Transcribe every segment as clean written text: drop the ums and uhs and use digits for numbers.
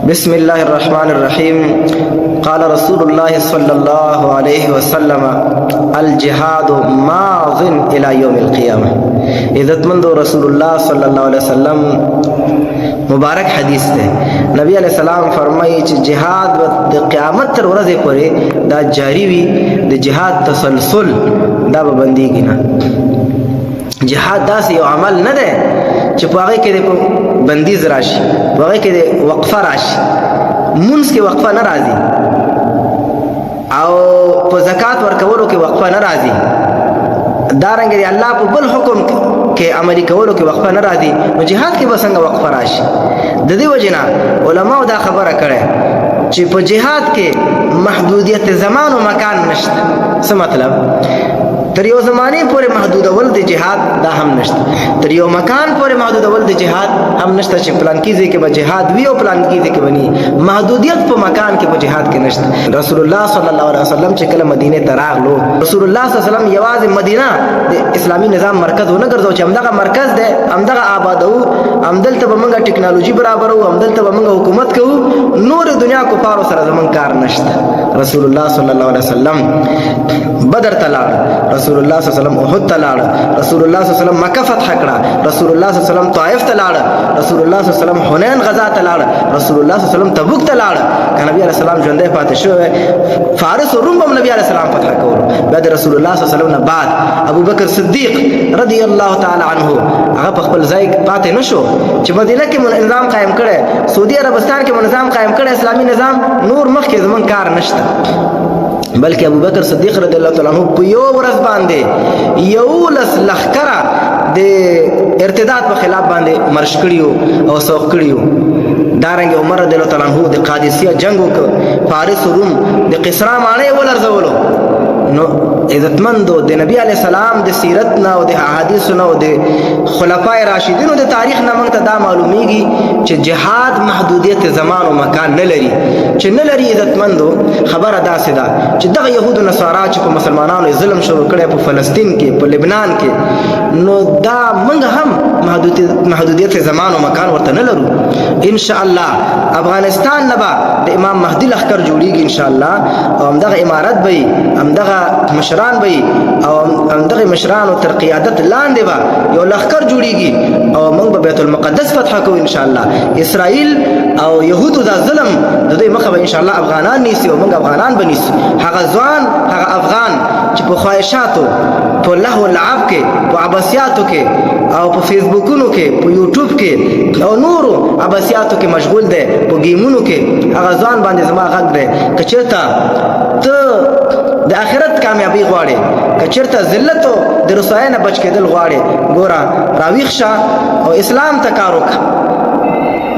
بسم الله الرحمن الرحيم. قال رسول الله صلى الله عليه وسلم الجهاد ماض الى يوم القيامه. عزتمند رسول الله صلی الله علیه وسلم مبارک حدیث ده. نبی علیہ السلام فرمایي چې جهاد د قیامت تر ورځې پورې دا جاری وي. د جهاد تسلسل دا به بنديږي نه. جهاد داسې یو عمل نه ده چې په هغه کې د بندیز راشي، په هغه کې د وقفه راشي. مونږ کې وقفه نه راځي او په زکات ورکولو کې وقفه نه راځي. دارنګه دی الله په بل حکم کې عملي کولو کې وقفه نه راځي. نو جهاد کې به څنګه وقفه راشي؟ د دې وجنه علماء دا خبره کړي چې په جهاد کې محدودیت زمان او مکان نشته. څه مطلب؟ تر یو زمانه پورې محدودول د جهاد دا هم نشته، تر یو مکان پورې محدودول د جهاد هم نشته چې پلان کیږي کې به جهاد وی او پلان کیږي کې بني. محدودیت په مکان کې په جهاد کې نشته. رسول الله صلی الله علیه وسلم چې کله مدینه ته راغلو، رسول الله صلی الله علیه وسلم یوازې مدینه د اسلامي نظام مرکز ونه ګرځاو چې همدغه مرکز دی، همدغه آبادو، همدلته به موږ ټکنالوژي برابرو، همدلته به موږ حکومت کوو. نور دنیا کفارو سره زمون کار نشته. رسول الله صلی الله علیه وسلم بدر ته لاړ، رسول الله صلی الله علیه وسلم احد ته لاړ، رسول الله صلی الله علیه وسلم مکه فتح کړه، رسول الله صلی الله علیه وسلم طائف ته لاړ، رسول الله صلی الله علیه وسلم حنین غزا ته لاړ، رسول الله صلی الله علیه وسلم تبوک ته لاړ. نبی علیہ السلام ژوندې پاتې شو. فارس او روم هم نبی علیہ السلام فتح کول. بعد رسول الله صلی الله علیه وسلم نه بعد ابو بکر صدیق رضی الله تعالی عنه هغه په خپل ځای پاتې نشو چې مدینه کې نظام قائم کړي، سعودي عربستان کې نظام قائم کړي، اسلامي نظام. نور مخکې زمون کار نشته. بلکې ابو بکر صدیق رضی الله تعالی عنہ په یو ورځ باندې یو لس لخکره د ارتداد په خلاف باندې مرش کړیو او سوق کړیو. دارنګ عمر رضی الله تعالی عنہ د قادسیه جنگ وکړ، فارس او روم د قصرا مانې ولرزولو. نو عزتمندو د نبی علی السلام د سیرت نه او د احادیث نه او د خلفای راشدینو د تاریخ نه موږ ته دا معلومیږي چې جهاد محدودیت زمان او مکان نه لري. چې نه لري عزتمندو خبره داسې ده چې دغه يهود او نصارا چې په مسلمانانو ظلم شروع کړي په فلسطین کې، په لبنان کې، نو دا موږ هم محدودیت زمان او مکان ورته نه لرو. ان شاء الله افغانستان نه به د امام مهدی لخر جوړیږي ان شاء الله، او همدغه امارت به همدغه مشران به او همدغه مشران تر قیادت لاندې به یو لخر جوړیږي او موږ به بیت المقدس فتح کوو ان شاء الله. اسرائیل او يهودو دا ظلم د دوی مخه به ان شاء الله افغانان نیسي او موږ افغانان بنیسو. هغه ځوان هغه افغان چې په خواهشاتو، په لهو لعب کې، په عباسیاتو کې او په فیسبوکونو کې، په یوټیوب کې او نورو عباسیاتو کې مشغول دی، په گیمونو کې، هغه ځوان باندې زما غږ دی که چېرته ته د آخرت کامیابی غواړي، که چېرته ذلت او د رسوایۍ نه بچ کېدل غواړي، ګوره راویښ شه او اسلام ته کار وکړه.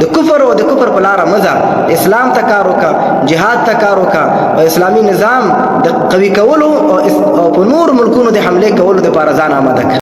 د کفر او د کفر په لاره مزه، اسلام ته کار وکړه، جهاد ته کار وکړه او اسلامي نظام د قوي کولو او په نور ملکونو د حمله کولو لپاره ځان آماده کړه.